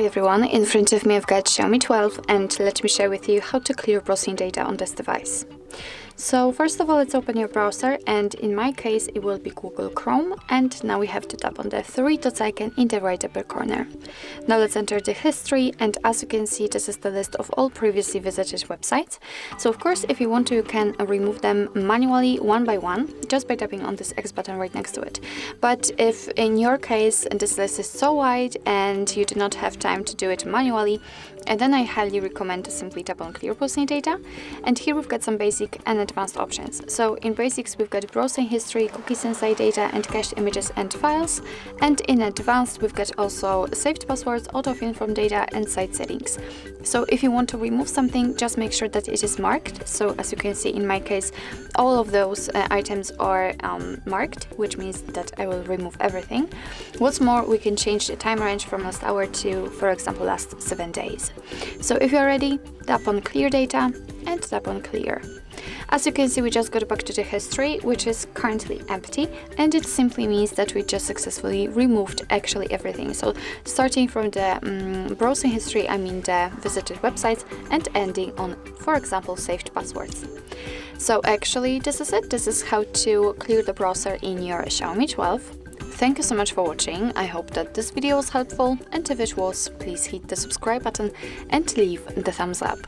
Hi everyone, in front of me I've got Xiaomi 12 and let me share with you how to clear browsing data on this device. So first of all, let's open your browser, and in my case it will be Google Chrome, and now we have to tap on the three dots icon in the right upper corner. Now let's enter the history, and as you can see, this is the list of all previously visited websites. So of course, if you want to, you can remove them manually one by one just by tapping on this X button right next to it. But if in your case this list is so wide and you do not have time to do it manually, and then I highly recommend to simply tap on clear browsing data. And here we've got some basic and advanced options. So in basics, we've got browsing history, cookies inside data, and cached images and files. And in advanced, we've got also saved passwords, autofill from data, and site settings. So if you want to remove something, just make sure that it is marked. So as you can see, in my case, all of those items are marked, which means that I will remove everything. What's more, we can change the time range from last hour to, for example, last 7 days. So if you're ready, tap on clear data and tap on clear. As you can see, we just got back to the history, which is currently empty, and it simply means that we just successfully removed actually everything. So starting from the browsing history, I mean the visited websites, and ending on, for example, saved passwords. So actually this is it. This is how to clear the browser in your Xiaomi 12. Thank you so much for watching. I hope that this video was helpful, and if it was, please hit the subscribe button and leave the thumbs up.